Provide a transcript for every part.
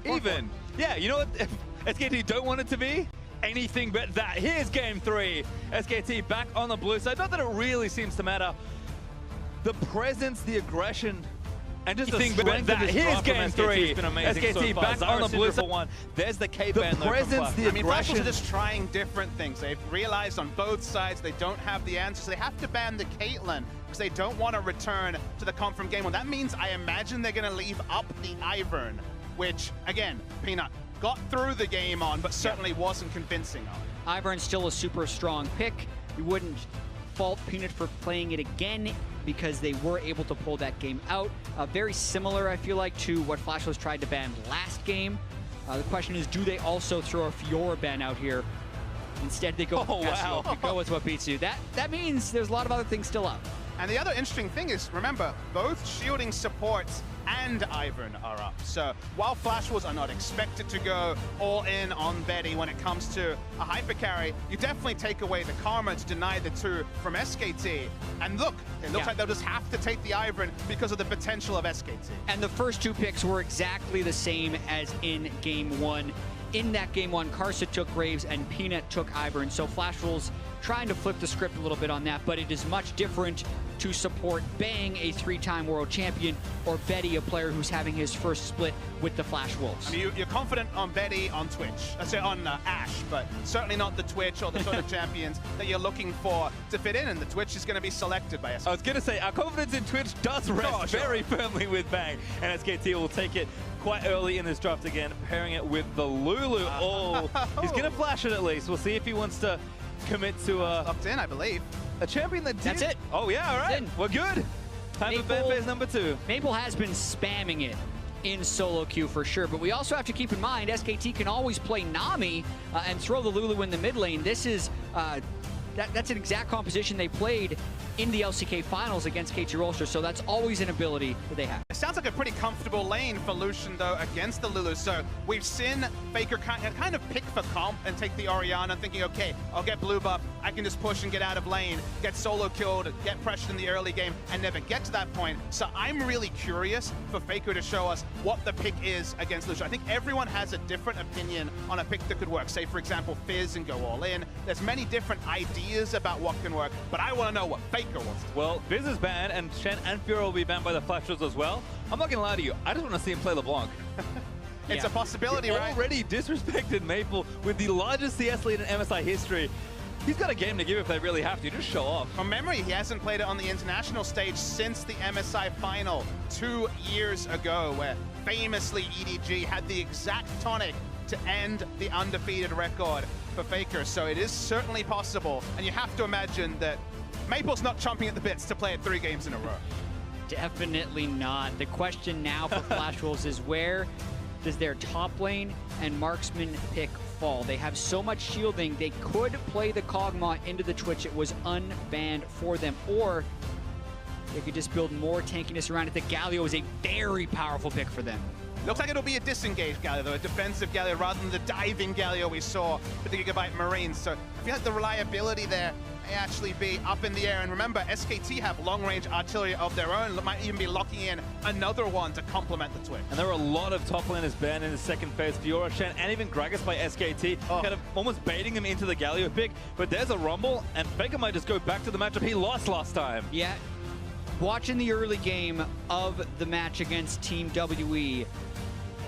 even. Yeah, you know what? If SKT don't want it to be anything but that. Here's game 3. SKT back on the blue side. Not that it really seems to matter. The presence, the aggression, and just the strength of this Here's game 3. has been amazing SKT so far. back on the blue side. One. There's the K The band. presence, the I mean, Flash aggression. are just trying different things. They've realized on both sides they don't have the answers. They have to ban the Caitlyn because they don't want to return to the comp from game 1. That means I imagine they're going to leave up the Ivern, which, again, Peanut got through the game on, but certainly wasn't convincing on. Ivern's still a super strong pick. You wouldn't fault Peanut for playing it again because they were able to pull that game out. Very similar, I feel like, to what Flash was tried to ban last game. The question is, do they also throw a Fiora ban out here? Instead, they go with Cassio. wow. Go with what beats you. That means there's a lot of other things still up. And the other interesting thing is, remember, both shielding supports and Ivern are up. So while Flash Wolves are not expected to go all in on Betty when it comes to a hyper carry, you definitely take away the karma to deny the 2 from SKT. And look, it looks like they'll just have to take the Ivern because of the potential of SKT. And the first 2 picks were exactly the same as in game 1. In that game 1, Karsa took Graves and Peanut took Ivern. So Flash Wolves trying to flip the script a little bit on that, but it is much different to support Bang, a 3-time world champion, or Betty, a player who's having his first split with the Flash Wolves. I mean, you're confident on Betty on Twitch, I say on Ashe, but certainly not the Twitch or the sort of champions that you're looking for to fit in, and the Twitch is going to be selected by SKT. I was going to say, our confidence in Twitch does rest very firmly with Bang, and SKT will take it quite early in this draft again, pairing it with the Lulu. He's going to flash it at least. We'll see if he wants to commit to Locked in, I believe. a champion that did. That's it. Oh yeah, all right. We're good. Time for ban phase number 2. Maple has been spamming it in solo queue for sure, but we also have to keep in mind SKT can always play Nami and throw the Lulu in the mid lane. This is that's an exact composition they played in the LCK finals against KT Rolster, so that's always an ability that they have. It sounds like a pretty comfortable lane for Lucian, though, against the Lulu. So we've seen Faker kind of pick for comp and take the Orianna, thinking, okay, I'll get blue buff, I can just push and get out of lane, get solo killed, get pressured in the early game, and never get to that point. So I'm really curious for Faker to show us what the pick is against Lucian. I think everyone has a different opinion on a pick that could work. Say, for example, Fizz and go all in. There's many different ideas about what can work, but I want to know what Faker wants to do. Well, Fizz is banned, and Shen and Fiora will be banned by the Flash Wolves as well. I'm not going to lie to you, I just want to see him play LeBlanc. It's a possibility, He right? already disrespected Maple with the largest CS lead in MSI history. He's got a game to give if they really have to. Just show off. From memory, he hasn't played it on the international stage since the MSI final 2 years ago, where famously EDG had the exact tonic to end the undefeated record for Faker. So it is certainly possible, and you have to imagine that Maple's not chomping at the bits to play it 3 games in a row. Definitely not. The question now for Flash Wolves is, where does their top lane and marksman pick fall? They have so much shielding, they could play the Kog'Maw into the Twitch. It was unbanned for them. Or they could just build more tankiness around it. The Galio is a very powerful pick for them. Looks like it'll be a disengaged Galio, though, a defensive Galio rather than the diving Galio we saw with the Gigabyte Marines. So I feel like the reliability there may actually be up in the air. And remember, SKT have long-range artillery of their own. Might even be locking in another one to complement the Twitch. And there are a lot of top laners banned in the second phase. Fiora, Shen, and even Gragas by SKT, kind of almost baiting them into the Galio pick. But there's a rumble, and Faker might just go back to the matchup he lost last time. Yeah, watching the early game of the match against Team WE,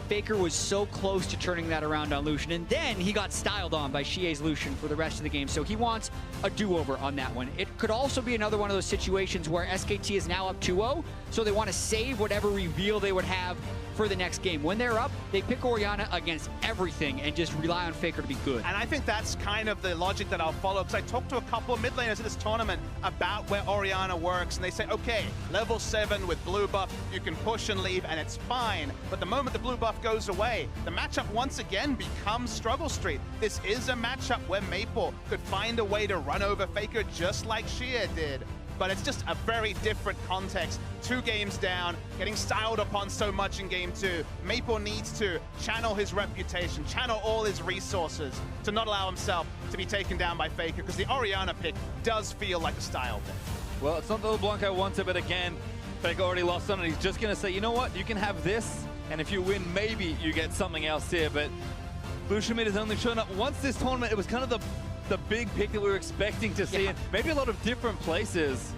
Faker was so close to turning that around on Lucian, and then he got styled on by Xie's Lucian for the rest of the game, so he wants a do-over on that one. It could also be another one of those situations where SKT is now up 2-0, so they want to save whatever reveal they would have for the next game. When they're up, they pick Orianna against everything and just rely on Faker to be good. And I think that's kind of the logic that I'll follow, because I talked to a couple of mid laners at this tournament about where Orianna works, and they say, okay, level 7 with blue buff, you can push and leave, and it's fine. But the moment the blue buff goes away, the matchup once again becomes Struggle Street. This is a matchup where Maple could find a way to run over Faker just like Xie did. But it's just a very different context. 2 games down, getting styled upon so much in game 2. Maple needs to channel his reputation, channel all his resources to not allow himself to be taken down by Faker, because the Orianna pick does feel like a style pick. Well, it's not the LeBlanc I wanted, but again, Faker already lost on it. He's just going to say, you know what, you can have this, And if you win, maybe you get something else here. But Lucian Mid has only shown up once this tournament. It was kind of the big pick that we were expecting to see. And maybe a lot of different places.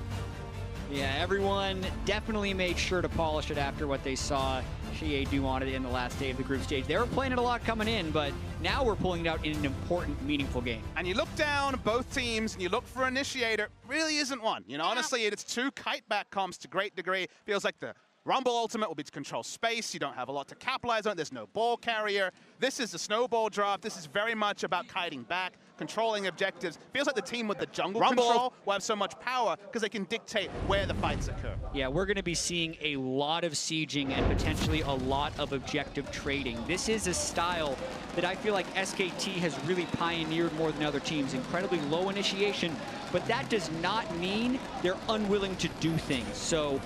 Yeah, everyone definitely made sure to polish it after what they saw Xie do on it in the last day of the group stage. They were playing it a lot coming in, but now we're pulling it out in an important, meaningful game. And you look down both teams and you look for Initiator, really isn't one. You know, honestly, it's two kite-back comps to great degree. Feels like the Rumble ultimate will be to control space. You don't have a lot to capitalize on. There's no ball carrier. This is the snowball draft. This is very much about kiting back, controlling objectives. Feels like the team with the jungle control will have so much power because they can dictate where the fights occur. Yeah, we're going to be seeing a lot of sieging and potentially a lot of objective trading. This is a style that I feel like SKT has really pioneered more than other teams. Incredibly low initiation, but that does not mean they're unwilling to do things. So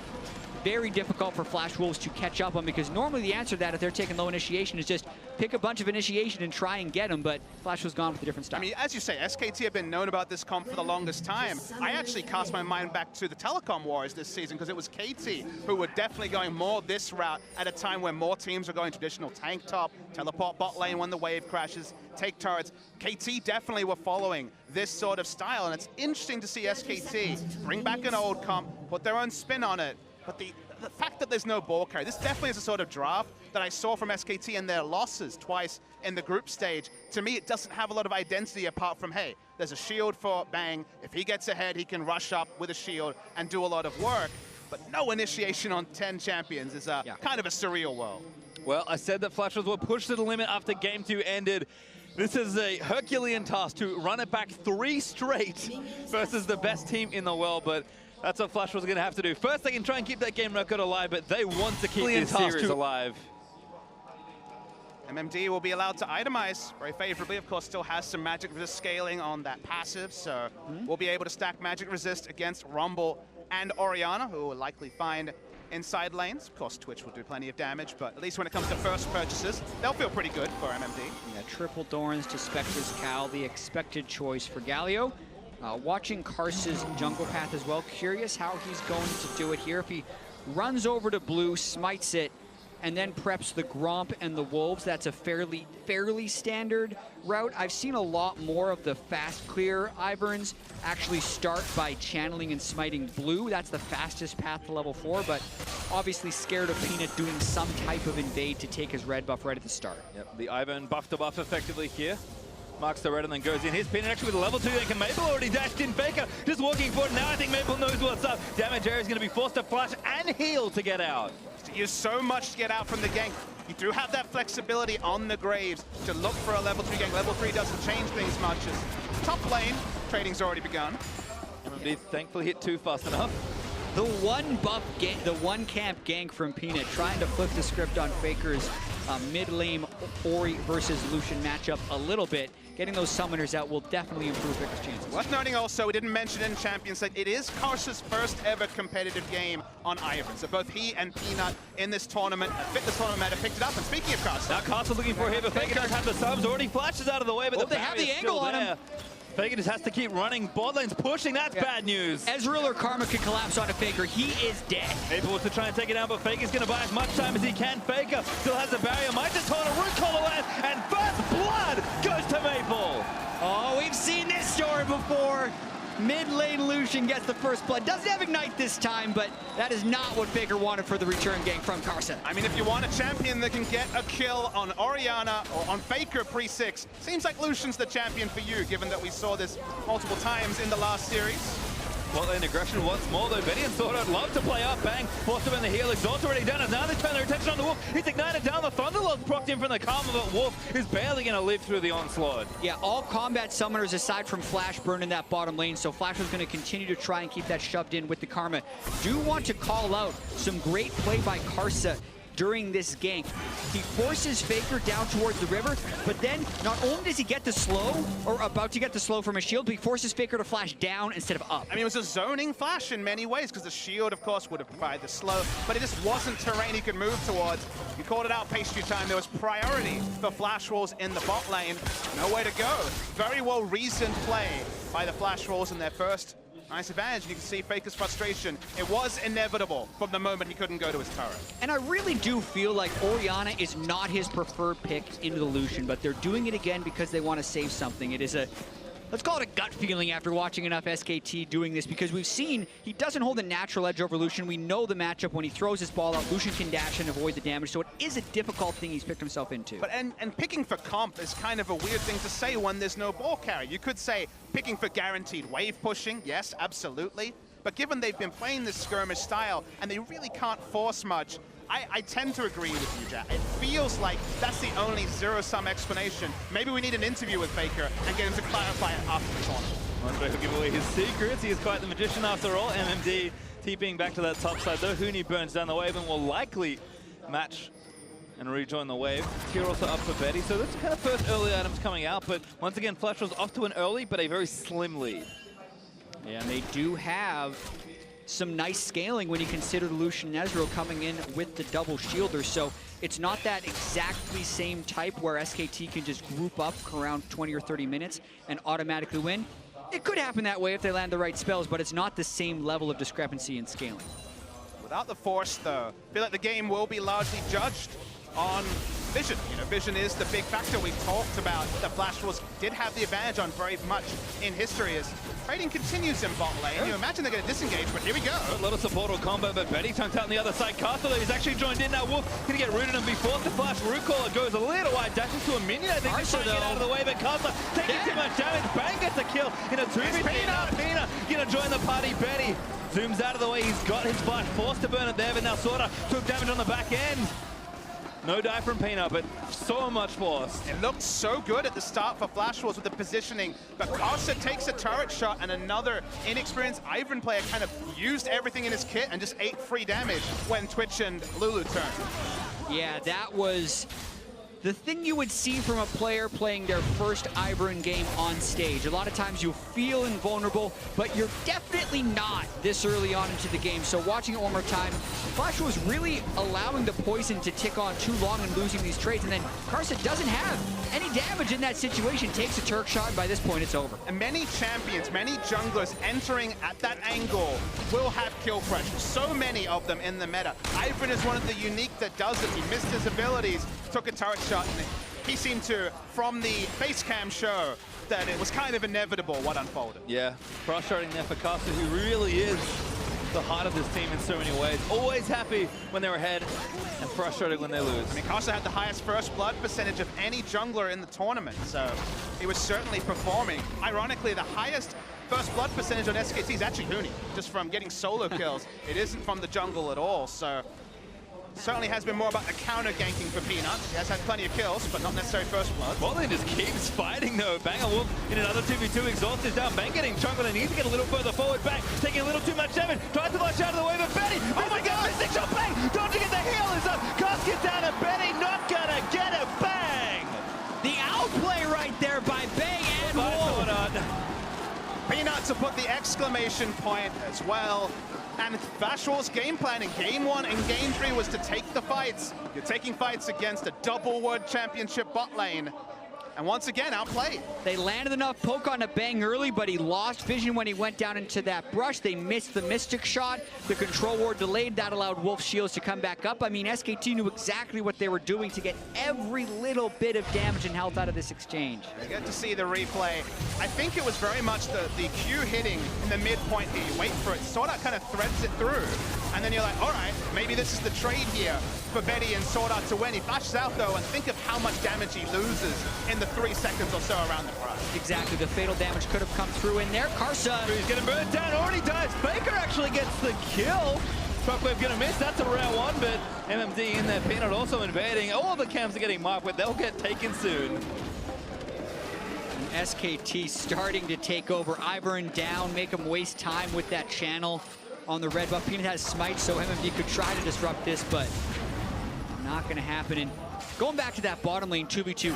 very difficult for Flash Wolves to catch up on, because normally the answer to that, if they're taking low initiation, is just pick a bunch of initiation and try and get them, but Flash was gone with a different style. I mean, as you say, SKT have been known about this comp for the longest time. I actually cast my mind back to the Telecom Wars this season, because it was KT who were definitely going more this route at a time when more teams are going traditional tank top, teleport bot lane when the wave crashes, take turrets. KT definitely were following this sort of style, and it's interesting to see SKT bring back an old comp, put their own spin on it. But the fact that there's no ball carry, this definitely is a sort of draft that I saw from SKT in their losses twice in the group stage. To me, it doesn't have a lot of identity apart from, hey, there's a shield for Bang. If he gets ahead, he can rush up with a shield and do a lot of work. But no initiation on 10 champions is kind of a surreal world. Well, I said that Flash Wolves were pushed to the limit after Game 2 ended. This is a Herculean task to run it back 3 straight versus the best team in the world, but that's what Flash was going to have to do. First, they can try and keep that game record alive, but they want to keep this series alive. MMD will be allowed to itemize very favorably. Of course, still has some magic resist scaling on that passive, so we'll be able to stack magic resist against Rumble and Orianna, who will likely find inside lanes. Of course, Twitch will do plenty of damage, but at least when it comes to first purchases, they'll feel pretty good for MMD. Yeah, triple Dorans to Spectre's Cal, the expected choice for Galio. Watching Karsa's jungle path as well. Curious how he's going to do it here. If he runs over to blue, smites it, and then preps the Gromp and the Wolves, that's a fairly standard route. I've seen a lot more of the fast clear Iverns actually start by channeling and smiting blue. That's the fastest path to level 4, but obviously scared of Peanut doing some type of invade to take his red buff right at the start. Yep, the Ivern buff to buff effectively here. Marks the red and then goes in. Here's Peanut actually with a level 2 gank, and Maple already dashed in. Faker just walking forward. Now I think Maple knows what's up. Damage area is going to be forced to flash and heal to get out. Use so much to get out from the gank. You do have that flexibility on the Graves to look for a level 2 gank. Level 3 doesn't change things much. As top lane, trading's already begun. MMD thankfully hit 2 fast enough. The one buff, the one camp gank from Peanut, trying to flip the script on Faker's mid-lane Ori versus Lucian matchup a little bit. Getting those summoners out will definitely improve Faker's chances. Worth noting also, we didn't mention in Champions that it is Karsa's first ever competitive game on Ivern. So both he and Peanut in this tournament, fitness tournament, have picked it up. And speaking of Karsa, now Karsa looking for a hit, but Faker does have the subs, already flashes out of the way, but they have the angle on him. Faker just has to keep running. Bot lane's pushing. That's bad news. Ezreal or Karma could collapse onto Faker. He is dead. Maple to try and take it down, but Faker's going to buy as much time as he can. Faker still has a barrier. Might just hold a root collar land, and first blood goes to Maple. Oh, we've seen this story before. Mid-lane Lucian gets the first blood. Doesn't have Ignite this time, but that is not what Faker wanted for the return gank from Karsa. I mean, if you want a champion that can get a kill on Orianna or on Faker pre-6, seems like Lucian's the champion for you, given that we saw this multiple times in the last series. Well, in aggression once more, though. Benny and Sword would love to play up. Bang, forced him in the heal. Exhaust already done. And now they turn their attention on the Wolf. He's ignited down. The Thunderlord procced him from the Karma, but Wolf is barely going to live through the onslaught. Yeah, all combat summoners aside from Flash burn in that bottom lane, so Flash was going to continue to try and keep that shoved in with the Karma. Do want to call out some great play by Karsa during this gank. He forces Faker down towards the river, but then not only does he get the slow, or about to get the slow from his shield, but he forces Faker to flash down instead of up. I mean, it was a zoning flash in many ways, because the shield, of course, would have provided the slow, but it just wasn't terrain he could move towards. You called it out, pastry time. There was priority for Flash Wolves in the bot lane. Nowhere to go. Very well reasoned play by the Flash Wolves in their first Nice advantage. You can see Faker's frustration. It was inevitable from the moment he couldn't go to his turret. And I really do feel like Orianna is not his preferred pick into the Lucian, but they're doing it again because they want to save something. It is a, let's call it a gut feeling after watching enough SKT doing this, because we've seen he doesn't hold a natural edge over Lucian. We know the matchup. When he throws his ball out, Lucian can dash and avoid the damage, so it is a difficult thing he's picked himself into. But and picking for comp is kind of a weird thing to say when there's no ball carry. You could say picking for guaranteed wave pushing, yes, absolutely. But given they've been playing this skirmish style and they really can't force much, I tend to agree with you, Jack. It feels like that's the only zero-sum explanation. Maybe we need an interview with Faker and get him to clarify it after the tournament. Andre will give away his secrets. He is quite the magician after all. MMD TPing back to that top side, though. Huni burns down the wave and will likely match and rejoin the wave. Tier also up for Betty, so that's kind of first early items coming out, but once again, Flash was off to an early, but a very slim lead. Yeah, and they do have some nice scaling when you consider Lucian and Ezreal coming in with the double shielder, so it's not that exactly same type where SKT can just group up around 20 or 30 minutes and automatically win. It could happen that way if they land the right spells, but it's not the same level of discrepancy in scaling. Without the Force, though, I feel like the game will be largely judged on Vision. You know, Vision is the big factor. We talked about that Flash Wars did have the advantage on very much in history as trading continues in bot lane. You imagine they're going to disengage, but here we go. A little support or combo, but Betty tunked out on the other side. Castle, though, he's actually joined in now. Wolf going to get rooted and be forced to flash. Root Caller goes a little wide, dashes to a minion. I think he's trying to get out of the way, but Castle taking too much damage. Bang gets a kill in a 2v3. Peanut going to join the party. Betty zooms out of the way. He's got his flash, forced to burn it there, but now Sorta took damage on the back end. No die from Peanut, but so much force. It looked so good at the start for Flash Wars with the positioning, but Karsa takes a turret shot and another inexperienced Ivern player kind of used everything in his kit and just ate free damage when Twitch and Lulu turned. Yeah, that was the thing you would see from a player playing their first Ivern game on stage. A lot of times you feel invulnerable, but you're definitely not this early on into the game. So watching it one more time, Flash was really allowing the poison to tick on too long and losing these trades. And then Karsa doesn't have any damage in that situation, takes a Turk shot, and by this point it's over. And many champions, many junglers entering at that angle will have kill pressure. So many of them in the meta. Ivern is one of the unique that does it. He missed his abilities, took a turret shot, and he seemed to, from the face cam show, that it was kind of inevitable what unfolded. Yeah, frustrating there for Castle, who really is the heart of this team in so many ways. Always happy when they're ahead and frustrated when they lose. I mean, Karsa had the highest first blood percentage of any jungler in the tournament, so he was certainly performing. Ironically, the highest first blood percentage on SKT is actually Huni, just from getting solo kills. It isn't from the jungle at all, so certainly has been more about the counter ganking for Peanut. He has had plenty of kills, but not necessarily first blood. Botlane just keeps fighting though. Banger Wolf in another 2v2, Exhaust is down. Bang getting jungle and needs to get a little further forward. Bang taking a little too much damage. Tries to flash out of the way, but Betty, oh my god, missing shot. Bang, dodging it, the heal is up. Cast gets down and Betty not gonna get it. Bang! The outplay right there by Bang and Wolf. Peanut to put the exclamation point as well. And Flash Wars game planning, game 1 and game 3 was to take the fights. You're taking fights against a double World Championship bot lane. And once again, outplayed. They landed enough poke on a Bang early, but he lost vision when he went down into that brush. They missed the Mystic shot. The control ward delayed. That allowed Wolf's shields to come back up. I mean, SKT knew exactly what they were doing to get every little bit of damage and health out of this exchange. You get to see the replay. I think it was very much the Q hitting in the midpoint here. You wait for it, Sword kind of threads it through. And then you're like, all right, maybe this is the trade here for Betty and Sword Art to win. He flashes out though, and think of how much damage he loses in the 3 seconds or so around the brush. Exactly, the fatal damage could have come through in there. Karsa. He's getting burned down, already dies. Faker actually gets the kill. Shockwave gonna miss, that's a round 1, but MMD in there, Peanut also invading. All the camps are getting marked, but they'll get taken soon. And SKT starting to take over. Ivern down, make him waste time with that channel on the red buff. Peanut has smite, so MMD could try to disrupt this, but not gonna happen. And going back to that bottom lane 2v2,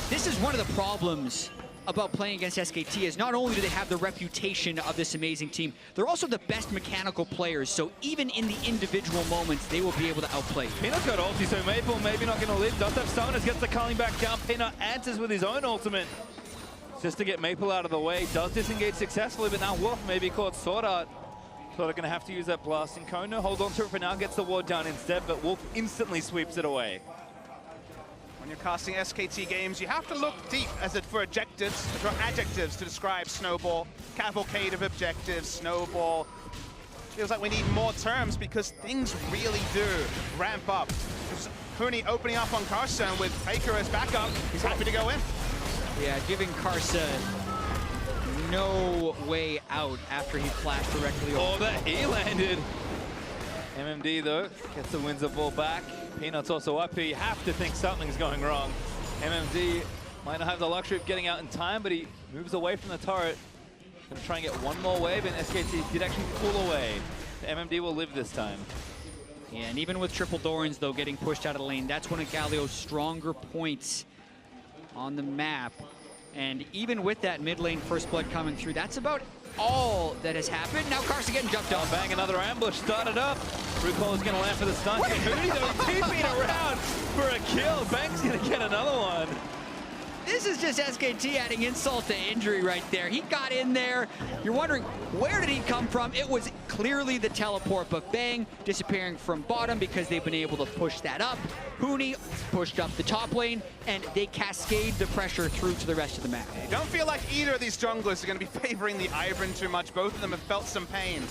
this is one of the problems about playing against SKT is not only do they have the reputation of this amazing team, they're also the best mechanical players, so even in the individual moments, they will be able to outplay. Peanut's got ulti, so Maple maybe not gonna live. Does have summoners, gets the culling back down. Peanut answers with his own ultimate. just to get Maple out of the way. Does disengage successfully, but now Wolf may be caught Sword Art. Sword Art going to have to use that blasting cone. No, hold on to it for now, gets the ward down instead, but Wolf instantly sweeps it away. When you're casting SKT games, you have to look deep for adjectives to describe Snowball. Cavalcade of objectives, Snowball. Feels like we need more terms because things really do ramp up. Huni opening up on Karsa with Faker as backup. He's happy to go in. Yeah, giving Karsa no way out after he flashed directly over. Oh, that E landed. MMD, though, gets the Windsor ball back. Peanut's also up here. You have to think something's going wrong. MMD might not have the luxury of getting out in time, but he moves away from the turret. Gonna try and get one more wave, and SKT did actually pull away. The MMD will live this time. Yeah, and even with triple Dorans, though, getting pushed out of the lane, that's one of Galio's stronger points on the map. And even with that mid lane first blood coming through, that's about all that has happened. Now Karsa getting jumped on. Bang, another ambush started up. Recall is going to land for the stun. Huni, though, TP'd around for a kill. Bang's going to get another one. This is just SKT adding insult to injury right there. He got in there. You're wondering, where did he come from? It was clearly the teleport, but Bang disappearing from bottom because they've been able to push that up. Huni pushed up the top lane, and they cascade the pressure through to the rest of the map. I don't feel like either of these junglers are going to be favoring the Ivern too much. Both of them have felt some pain.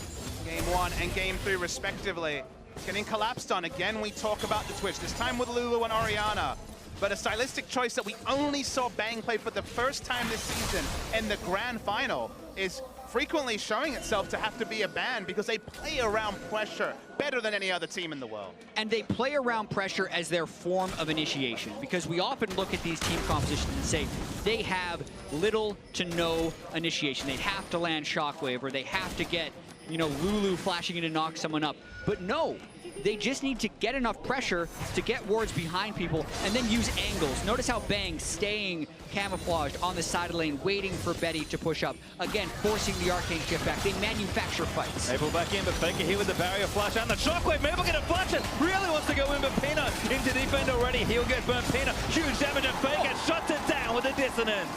Game 1 and Game 3 respectively. Getting collapsed on. Again, we talk about the Twitch, this time with Lulu and Orianna. But a stylistic choice that we only saw Bang play for the first time this season in the grand final is frequently showing itself to have to be a ban because they play around pressure better than any other team in the world. And they play around pressure as their form of initiation, because we often look at these team compositions and say they have little to no initiation. They have to land Shockwave, or they have to get, you know, Lulu flashing in to knock someone up. But no, they just need to get enough pressure to get wards behind people and then use angles. Notice how Bang staying camouflaged on the side of the lane, waiting for Betty to push up. Again, forcing the Arcane shift back. They manufacture fights. Maple back in, but Faker here with the barrier flash and the Shockwave. Maple gonna flash it. Really wants to go in, but Peanut into deep end already. He'll get burnt. Peanut, huge damage, and Faker shuts it down with a dissonance.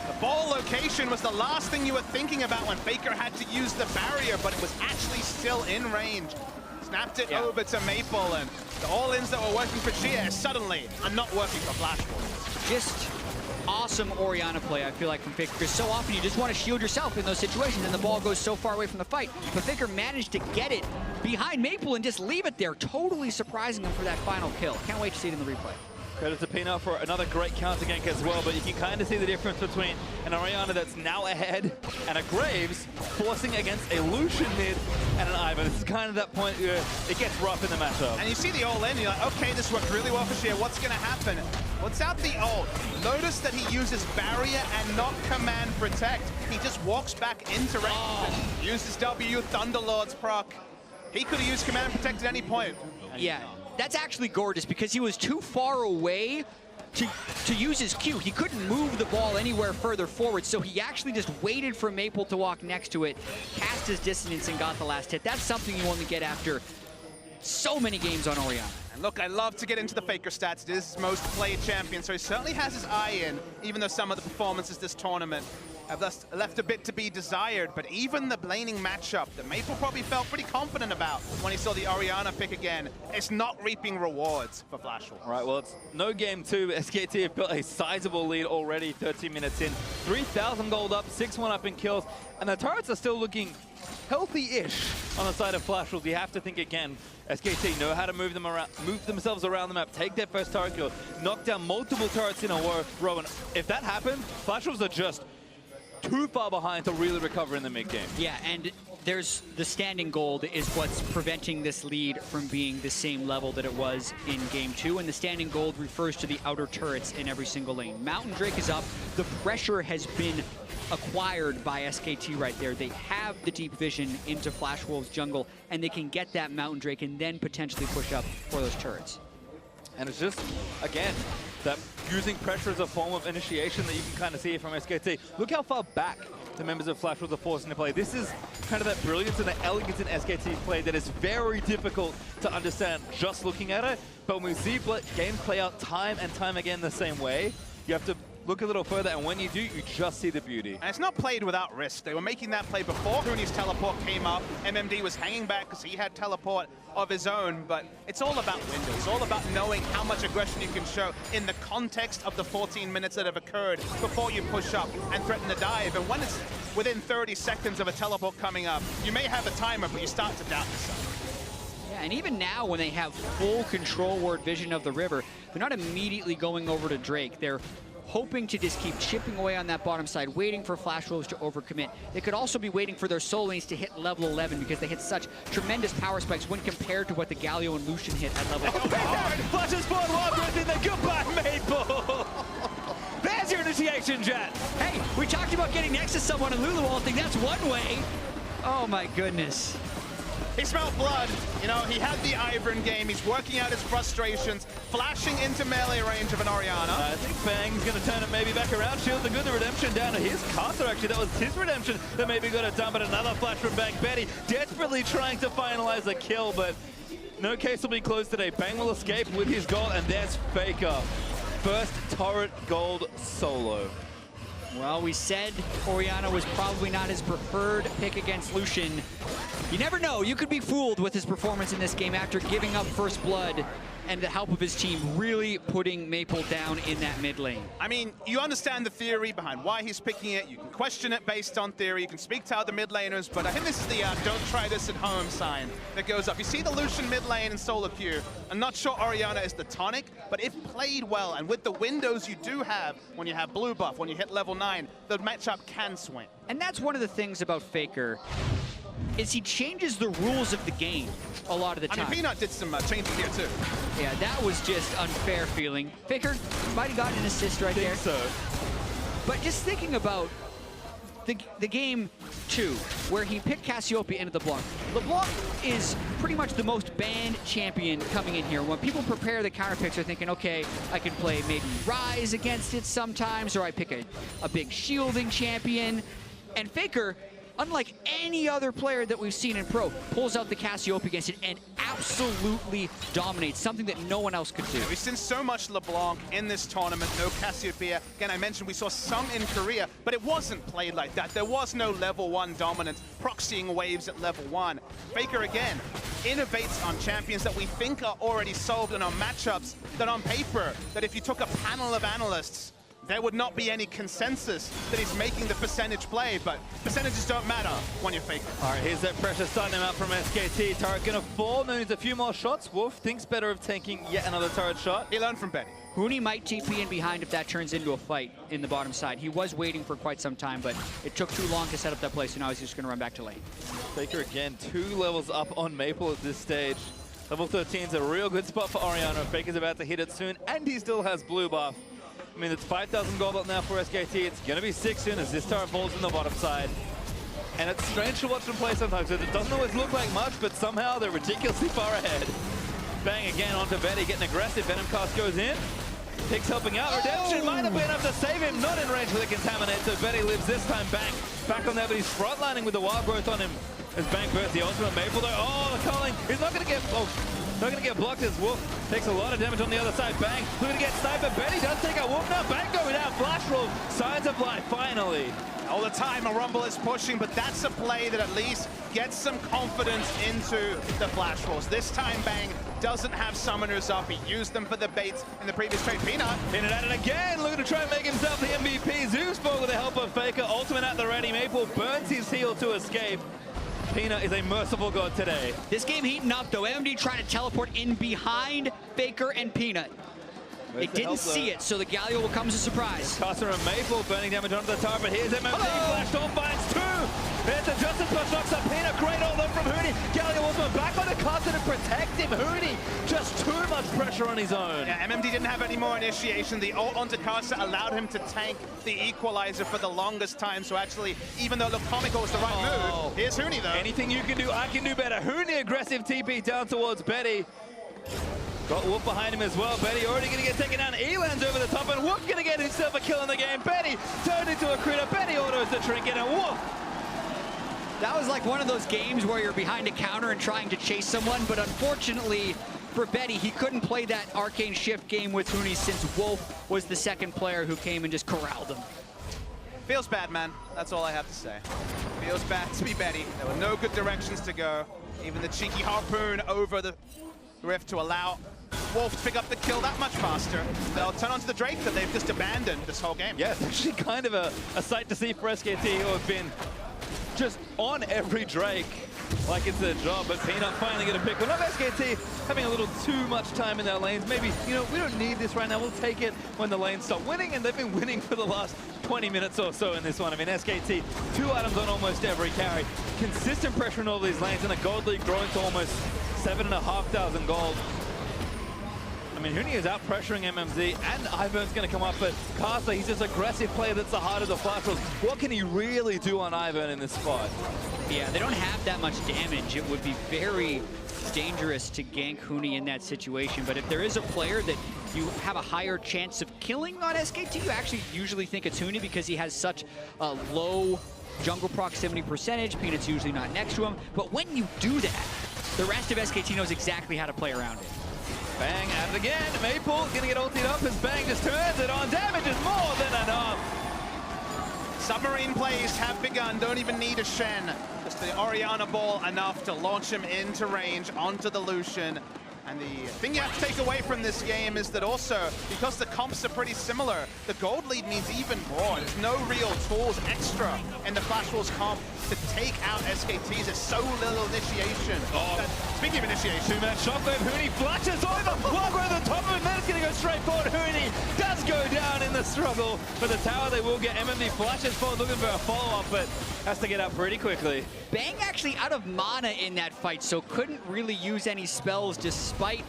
The ball location was the last thing you were thinking about when Faker had to use the barrier, but it was actually still in range. Snapped it over to Maple, and the all-ins that were working for Chia suddenly are not working for Flashball. Just awesome Orianna play, I feel like, from Faker, because so often you just want to shield yourself in those situations and the ball goes so far away from the fight. But Faker managed to get it behind Maple and just leave it there, totally surprising him for that final kill. Can't wait to see it in the replay. Credit to Peanut for another great counter gank as well, but you can kind of see the difference between an Orianna that's now ahead and a Graves forcing against a Lucian mid and an Ivern. This is kind of that point where it gets rough in the matchup. And you see the all-in, you're like, okay, this worked really well for Shia. What's going to happen? What's out the ult? Notice that he uses barrier and not command protect. He just walks back into range and uses W, Thunderlord's proc. He could have used command protect at any point. Yeah. That's actually gorgeous because he was too far away to use his Q. He couldn't move the ball anywhere further forward, so he actually just waited for Maple to walk next to it, cast his dissonance, and got the last hit. That's something you only get after so many games on Orianna. And look, I love to get into the Faker stats. This is his most played champion, so he certainly has his eye in, even though some of the performances this tournament have left a bit to be desired. But even the laning matchup that Maple probably felt pretty confident about when he saw the Orianna pick again, it's not reaping rewards for Flashwolf. All right, well, it's no game 2. SKT have built a sizable lead already, 13 minutes in. 3,000 gold up, 6-1 up in kills, and the turrets are still looking healthy-ish on the side of Flashwolf. You have to think again, SKT know how to move themselves around the map, take their first turret kill, knock down multiple turrets in a row, and if that happens, Flashwolves are just too far behind to really recover in the mid game. Yeah, and there's the standing gold is what's preventing this lead from being the same level that it was in game 2, and the standing gold refers to the outer turrets in every single lane. Mountain Drake is up. The pressure has been acquired by SKT right there. They have the deep vision into Flashwolf's jungle, and they can get that Mountain Drake and then potentially push up for those turrets. And it's just, again, that using pressure as a form of initiation that you can kind of see from SKT. Look how far back the members of Flashwolves are forcing to play. This is kind of that brilliance and the elegance in SKT play that is very difficult to understand just looking at it. But when we see games play out time and time again the same way, you have to look a little further, and when you do, you just see the beauty. And it's not played without risk. They were making that play before Huni's teleport came up. MMD was hanging back because he had teleport of his own, but it's all about windows. It's all about knowing how much aggression you can show in the context of the 14 minutes that have occurred before you push up and threaten the dive. And when it's within 30 seconds of a teleport coming up, you may have a timer, but you start to doubt yourself. Yeah, and even now when they have full control ward vision of the river, they're not immediately going over to Drake. They're hoping to just keep chipping away on that bottom side, waiting for Flash Wolves to overcommit. They could also be waiting for their soul lanes to hit level 11 because they hit such tremendous power spikes when compared to what the Galio and Lucian hit at level 12. Flashes forward, Wildgrowth in the goodbye, Maple! There's your initiation, Jet! Hey, we talked about getting next to someone in Lulu ulting. That's one way. Oh my goodness. He smelled blood. You know, he had the Ivern game. He's working out his frustrations, flashing into melee range of an Orianna. I think Bang's going to turn it maybe back around. Shield the good, the redemption down to his caster, actually. That was his redemption that maybe got it done, but another flash from Bang. Betty desperately trying to finalize a kill, but no case will be closed today. Bang will escape with his gold, and there's Faker. First turret gold solo. Well, we said Orianna was probably not his preferred pick against Lucian. You never know. You could be fooled with his performance in this game after giving up first blood and the help of his team really putting Maple down in that mid lane. I mean, you understand the theory behind why he's picking it. You can question it based on theory. You can speak to other mid laners, but I think this is the don't try this at home sign that goes up. You see the Lucian mid lane in solo queue. I'm not sure Orianna is the tonic, but if played well and with the windows you do have when you have blue buff, when you hit level 9, the matchup can swing. And that's one of the things about Faker, is he changes the rules of the game a lot of the time. I mean, Peanut did some changing here too. Yeah, that was just unfair feeling. Faker might have gotten an assist right there. So. But just thinking about the game 2, where he picked Cassiopeia into the LeBlanc. LeBlanc is pretty much the most banned champion coming in here. When people prepare the counter picks, they're thinking, okay, I can play maybe Ryze against it sometimes, or I pick a big shielding champion. And Faker, unlike any other player that we've seen in Pro, pulls out the Cassiopeia against it and absolutely dominates, something that no one else could do. We've seen so much LeBlanc in this tournament, no Cassiopeia. Again, I mentioned we saw some in Korea, but it wasn't played like that. There was no level 1 dominance, proxying waves at level 1. Faker, again, innovates on champions that we think are already solved and on matchups that on paper, that if you took a panel of analysts, there would not be any consensus that he's making the percentage play, but percentages don't matter when you're Faker. All right, here's that pressure starting him out from SKT. Turret gonna fall, needs a few more shots. Wolf thinks better of taking yet another turret shot. He learned from Betty. Huni might TP in behind if that turns into a fight in the bottom side. He was waiting for quite some time, but it took too long to set up that play, so now he's just gonna run back to lane. Faker again, 2 levels up on Maple at this stage. Level 13 is a real good spot for Orianna. Faker's about to hit it soon, and he still has blue buff. I mean, it's 5,000 gold up now for SKT. It's going to be 6 soon as this turret falls in the bottom side. And it's strange to watch them play sometimes, because it doesn't always look like much, but somehow they're ridiculously far ahead. Bang again onto Betty, getting aggressive. Venom cast goes in. Pig's helping out. Redemption might have been enough to save him. Not in range for the Contaminate, so Betty lives this time. Bang back on there, but he's frontlining with the wild growth on him. As Bang bursts the ultimate Maple, though. Oh, the calling. He's not going to get... Oh. Not going to get blocked as Wolf takes a lot of damage on the other side. Bang, looking to get sniped, but Betty does take out Wolf now. Bang going out, flash roll, signs of life, finally. All the time, a Rumble is pushing, but that's a play that at least gets some confidence into the flash rolls. This time, Bang doesn't have summoners up. He used them for the baits in the previous trade. Peanut. In and at it again, looking to try and make himself the MVP. Zeus ball with the help of Faker, ultimate at the ready. Maple burns his heel to escape. Peanut is a merciful god today. This game heating up, though. MD trying to teleport in behind Faker and Peanut. They didn't see it, so the Galio will come as a surprise. Caster and Maple burning damage onto the tower, but here's MMD, flashed on, finds 2. There's the Justice Plus knocks up Peanut, great ult though from Huni. Galio also back on the Caster to protect him. Huni, just too much pressure on his own. Yeah, MMD didn't have any more initiation. The ult onto Caster allowed him to tank the equalizer for the longest time, so actually, even though it looked comical was the right move, here's Huni though. Anything you can do, I can do better. Huni aggressive TP down towards Betty. Got Wolf behind him as well. Betty already going to get taken down. Elan's over the top, and Wolf going to get himself a kill in the game. Betty turned into a critter. Betty autos the trinket, and Wolf. That was like one of those games where you're behind a counter and trying to chase someone, but unfortunately, for Betty, he couldn't play that Arcane Shift game with Huni since Wolf was the second player who came and just corralled him. Feels bad, man. That's all I have to say. Feels bad to be Betty. There were no good directions to go. Even the cheeky harpoon over the rift to allow Wolf to pick up the kill that much faster. They'll turn onto the Drake that they've just abandoned this whole game. Yeah, it's actually kind of a sight to see for SKT, who have been just on every Drake like it's their job, but Peanut finally going to pick one up. SKT having a little too much time in their lanes. Maybe, you know, we don't need this right now. We'll take it when the lanes stop winning, and they've been winning for the last 20 minutes or so in this one. I mean, SKT, 2 items on almost every carry. Consistent pressure in all these lanes, and the gold lead growing to almost 7,500 gold. I mean, Huni is out pressuring MMZ, and Ivern's going to come up, but Carter, he's just an aggressive player that's the heart of the flash rules. What can he really do on Ivern in this spot? Yeah, they don't have that much damage. It would be very dangerous to gank Huni in that situation, but if there is a player that you have a higher chance of killing on SKT, you actually usually think it's Huni because he has such a low jungle proximity percentage. Peanut's usually not next to him, but when you do that, the rest of SKT knows exactly how to play around it. Bang at it again. Maple gonna get ultied up as Bang just turns it on. Damage is more than enough. Submarine plays have begun. Don't even need a Shen. Just the Orianna ball enough to launch him into range onto the Lucian. And the thing you have to take away from this game is that also, because the comps are pretty similar, the gold lead means even more. There's no real tools extra in the Flash Wars comp to take out SKTs. There's so little initiation. Speaking of initiation, Two-man shockwave. Huni flashes over. Walk over the top of it. Then it's going to go straight forward. Huni does go down in the struggle. For the tower, they will get MMD flashes forward, looking for a follow-up, but has to get up pretty quickly. Bang actually out of mana in that fight, so couldn't really use any spells despite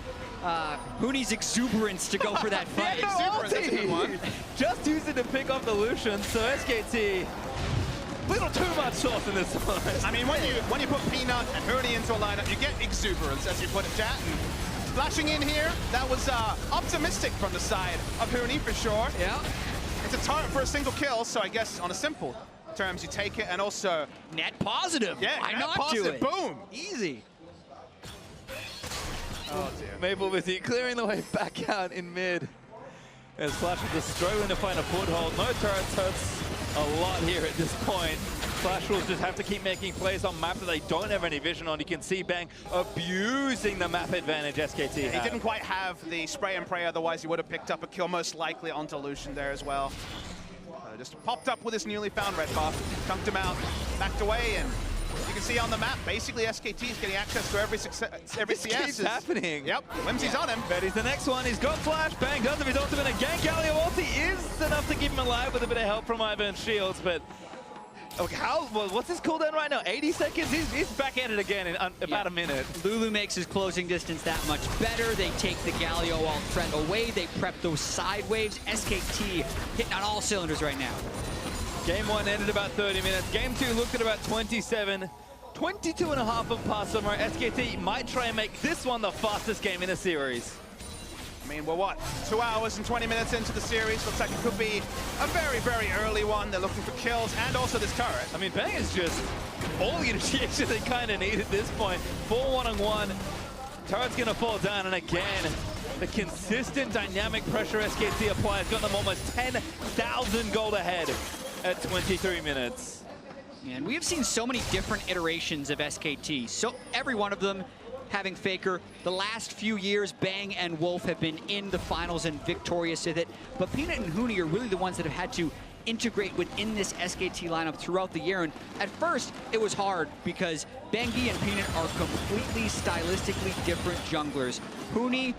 Huni's exuberance to go for that fight. Yeah, that's a good one. Just used it to pick up the Lucian, so SKT, little too much sauce in this one. I mean, when you put Peanut and Huni into a lineup, you get exuberance, as you put it, chat. And flashing in here, that was optimistic from the side of Huni for sure. Yeah. It's a target for a single kill, so I guess on a simple terms you take it, and also Net positive. yeah, Why net not positive. do it? Boom. Easy. Oh dear. Maple with you clearing the way back out in mid. As Flash is just struggling to find a foothold. No turrets hurts a lot here at this point. Flash will just have to keep making plays on map that they don't have any vision on. You can see Bang abusing the map advantage SKT He have. didn't quite have the spray and pray, otherwise he would have picked up a kill, most likely onto Lucian there as well. Just popped up with his newly found red buff, chunked him out, backed away, and you can see on the map, basically SKT is getting access to every This CS. keeps happening. Yep, Whimsy's on him. Betty's the next one. He's got Flash. Bang does have his ultimate again. Galio ulti is enough to keep him alive with a bit of help from Ivern's shields, but okay, what's his cooldown right now? 80 seconds? He's back at it again in about a minute. Lulu makes his closing distance that much better. They take the Galio ult threat away. They prep those side waves. SKT hitting on all cylinders right now. Game 1 ended about 30 minutes. Game 2 looked at about 27. 22 and a half of pass somewhere. SKT might try and make this one the fastest game in the series. I mean, we're what, 2 hours and 20 minutes into the series. Looks like it could be a very, very early one. They're looking for kills and also this turret. I mean, Bang is just all the initiation they kind of need at this point. 4 1-on-1. Turret's going to fall down, and again, the consistent dynamic pressure SKT applies got them almost 10,000 gold ahead at 23 minutes. And we have seen so many different iterations of SKT. So every one of them having Faker. The last few years, Bang and Wolf have been in the finals and victorious with it. But Peanut and Huni are really the ones that have had to integrate within this SKT lineup throughout the year. And at first, it was hard because Bengi and Peanut are completely stylistically different junglers. Huni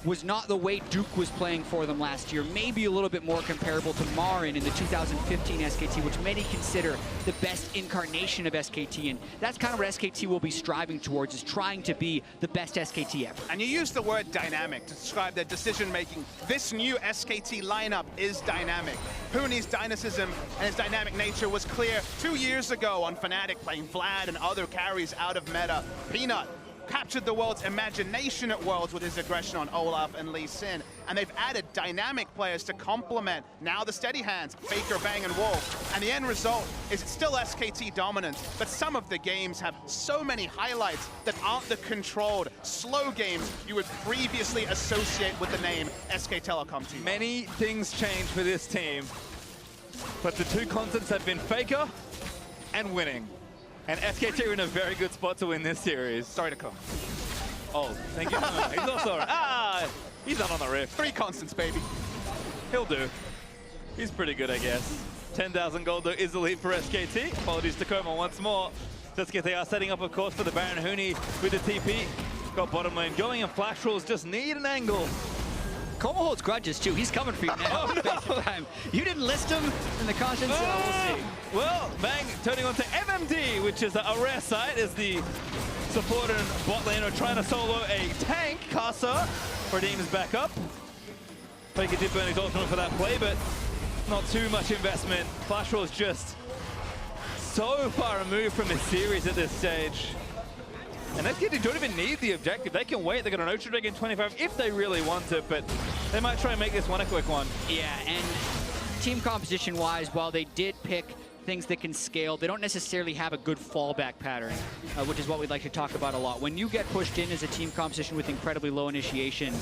was not the way Duke was playing for them last year. Maybe a little bit more comparable to Marin in the 2015 SKT, which many consider the best incarnation of SKT. And that's kind of what SKT will be striving towards, is trying to be the best SKT ever. And you use the word dynamic to describe their decision-making. This new SKT lineup is dynamic. Huni's dynamicism and his dynamic nature was clear 2 years ago on Fnatic, playing Vlad and other carries out of meta. Peanut captured the world's imagination at Worlds with his aggression on Olaf and Lee Sin, and they've added dynamic players to complement now the steady hands, Faker, Bang, and Wolf. And the end result is it's still SKT dominance, but some of the games have so many highlights that aren't the controlled, slow games you would previously associate with the name SK Telecom team. Many things change for this team, but the two constants have been Faker and winning. And SKT are in a very good spot to win this series. Sorry to come. Oh, thank you. He's also he's not on the riff. 3 constants, baby. He'll do. He's pretty good, I guess. 10,000 gold though is the lead for SKT. Apologies to Coma once more. SKT are setting up, of course, for the Baron. Huni with the TP. Got bottom lane going, and Flash Rolls just need an angle. Coma holds grudges too. He's coming for you now. Time. You didn't list him in the content, so we'll see. Well, Bang turning on to MMD, which is a rare sight as the support and bot lane are trying to solo a tank. Casa redeems back up. Faker did burn his ultimate for that play, but not too much investment. Flash Roll is just so far removed from this series at this stage. And SKT don't even need the objective. They can wait. They got an Ocean Drake in 25 if they really want it, but they might try and make this one a quick one. Yeah, and team composition-wise, while they did pick things that can scale, they don't necessarily have a good fallback pattern, which is what we'd like to talk about a lot. When you get pushed in as a team composition with incredibly low initiation,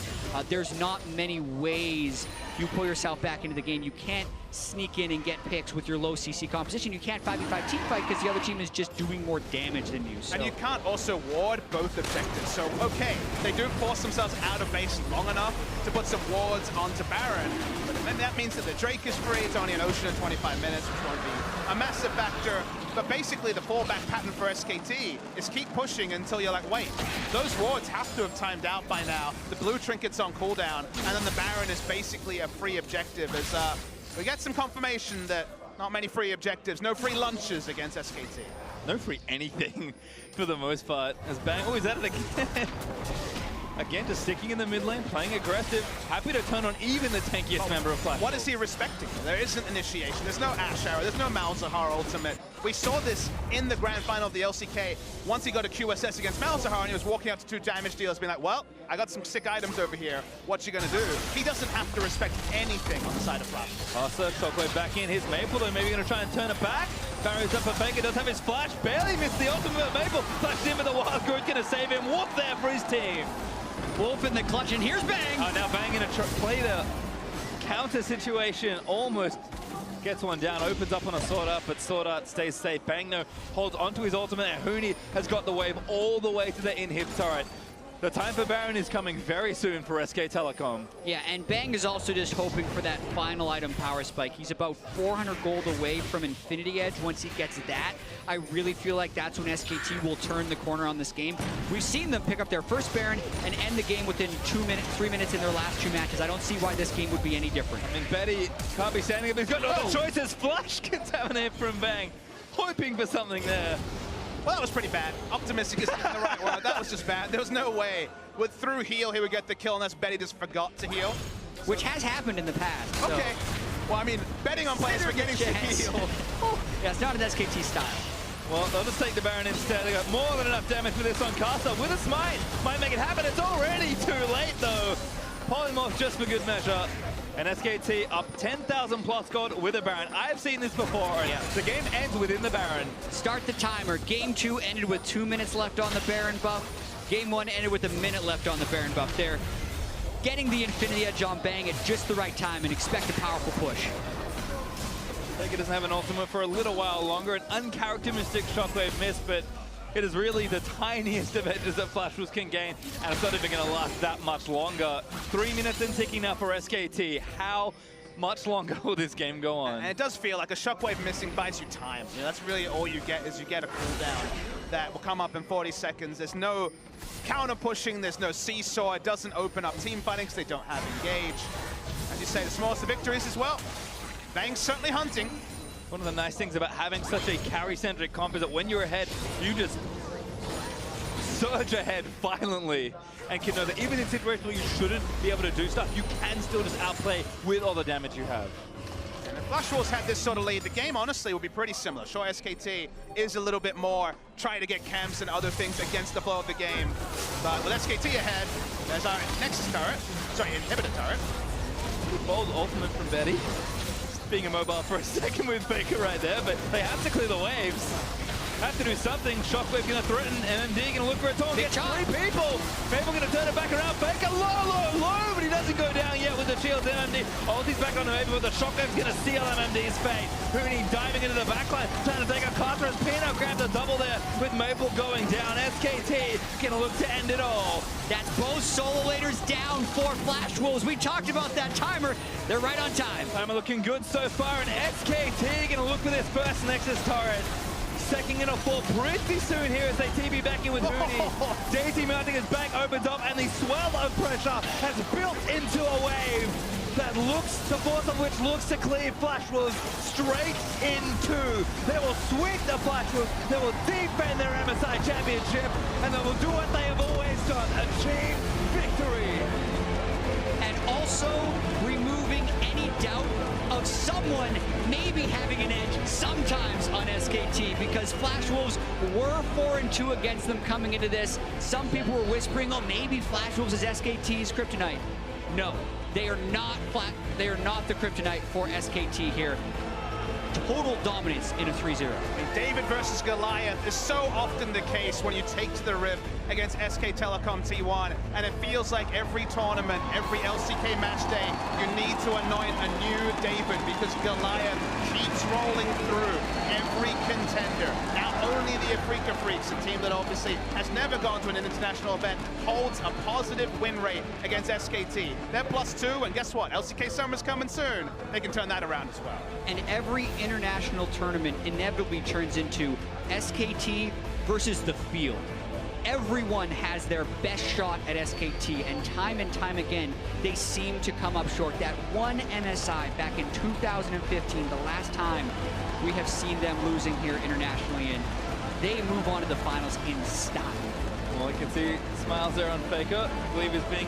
there's not many ways you pull yourself back into the game. You can't sneak in and get picks with your low CC composition. You can't 5v5 team fight because the other team is just doing more damage than you. So. And you can't also ward both objectives. So, okay, they do force themselves out of base long enough to put some wards onto Baron, but then that means that the Drake is free. It's only an Ocean in 25 minutes, which won't be a massive factor. But basically, the fallback pattern for SKT is keep pushing until you're like, wait, those wards have to have timed out by now. The blue trinket's on cooldown, and then the Baron is basically a free objective as we get some confirmation that not many free objectives, no free lunches against SKT. No free anything for the most part. As Bang, oh, he's at it again. Again, just sticking in the mid lane, playing aggressive, happy to turn on even the tankiest member of Flash. What is he respecting? There isn't initiation, there's no Ash Arrow, there's no Malzahar ultimate. We saw this in the grand final of the LCK once he got a QSS against Malzahar and he was walking out to 2 damage deals being like, well, I got some sick items over here, what you gonna do? He doesn't have to respect anything on the side of Flash. Asa, Shockwave back in, his Maple, though maybe gonna try and turn it back. Barriers up for Faker, does have his flash, barely missed the ultimate. Maple flashed in with the Wild Growth, gonna save him. Wolf there for his team. Wolf in the clutch, and here's Bang! Oh, now Bang gonna play the counter situation, almost gets one down, opens up on a Sword Art, but Sword Art stays safe. Bang, though, holds onto his ultimate, and Huni has got the wave all the way to the in-hip turret. The time for Baron is coming very soon for SK Telecom. Yeah, and Bang is also just hoping for that final item power spike. He's about 400 gold away from Infinity Edge. Once he gets that, I really feel like that's when SKT will turn the corner on this game. We've seen them pick up their first Baron and end the game within 3 minutes in their last 2 matches. I don't see why this game would be any different. I mean, Betty can't be standing up. He's got no other choices. Flash contaminate from Bang, hoping for something there. Well, that was pretty bad. Optimistic isn't the right word. That was just bad. There was no way with through heal he would get the kill unless Betty just forgot to heal. Which has happened in the past. So. Okay. Well, I mean, betting on players forgetting to heal. Yeah, it's not an SKT style. Well, they'll just take the Baron instead. They got more than enough damage for this on Casa with a smite. Might make it happen. It's already too late, though. Polymorph just for good measure. And SKT up 10,000 plus gold with a Baron. I've seen this before. Yeah. The game ends within the Baron. Start the timer. Game 2 ended with 2 minutes left on the Baron buff. Game 1 ended with a minute left on the Baron buff. They're getting the Infinity Edge on Bang at just the right time and expect a powerful push. Faker doesn't have an ultimate for a little while longer. An uncharacteristic Shockwave miss, but it is really the tiniest of edges that Flash Wolves can gain, and it's not even going to last that much longer. 3 minutes and ticking now for SKT. How much longer will this game go on? And it does feel like a Shockwave missing buys you time. You know, that's really all you get is you get a cooldown that will come up in 40 seconds. There's no counter pushing, there's no seesaw. It doesn't open up team fighting because they don't have engage. As you say, the smallest of victories as well. Bang's certainly hunting. One of the nice things about having such a carry-centric comp is that when you're ahead, you just surge ahead violently and can know that even in situations where you shouldn't be able to do stuff, you can still just outplay with all the damage you have. And Flash Wolves had this sort of lead. The game, honestly, would be pretty similar. Sure, SKT is a little bit more trying to get camps and other things against the flow of the game. But with SKT ahead, there's our Nexus turret. Sorry, inhibitor turret. Bold ultimate from Betty. Being immobile for a second with Faker right there, but they have to clear the waves. Have to do something. Shockwave gonna threaten, MMD gonna look for a taunt. Gets 3 people. Fable gonna turn it back around. Faker low, but he doesn't go down yet with the shields. MMD. Ulti's back on the Maple, but the Shockwave's gonna seal MMD's fate. Huni diving into the backline, trying to take a Carter as Pino grabs a double there with Maple going down. SKT gonna look to end it all. That's both solo laners down for Flash Wolves. We talked about that timer. They're right on time. Timer looking good so far, and SKT gonna look for this first Nexus turret. Second in a fall pretty soon here as they TB back in with Huni. Daisy mounting his back opens up, and the swell of pressure has built into a wave that looks, the force of which looks to cleave Flash Wolves straight into. They will sweep the Flash Wolves, they will defend their MSI championship, and they will do what they have always done, achieve victory. And also removing any doubt of someone maybe having an edge sometimes on SKT, because Flash Wolves were 4-2 against them coming into this. Some people were whispering, oh, maybe Flash Wolves is SKT's kryptonite. No, they are not they are not the kryptonite for SKT here. Total dominance in a 3-0. David versus Goliath is so often the case when you take to the Rift against SK Telecom T1, and it feels like every tournament, every LCK match day, you need to anoint a new David because Goliath keeps rolling through every contender. Now only the Afrika Freaks, a team that obviously has never gone to an international event, holds a positive win rate against SKT. They're +2, and guess what? LCK Summer's coming soon. They can turn that around as well. And every international tournament inevitably turns into SKT versus the field. Everyone has their best shot at SKT, and time again, they seem to come up short. That one MSI back in 2015, the last time we have seen them losing here internationally, and they move on to the finals in style. Well, you can see smiles there on Faker. I believe he's being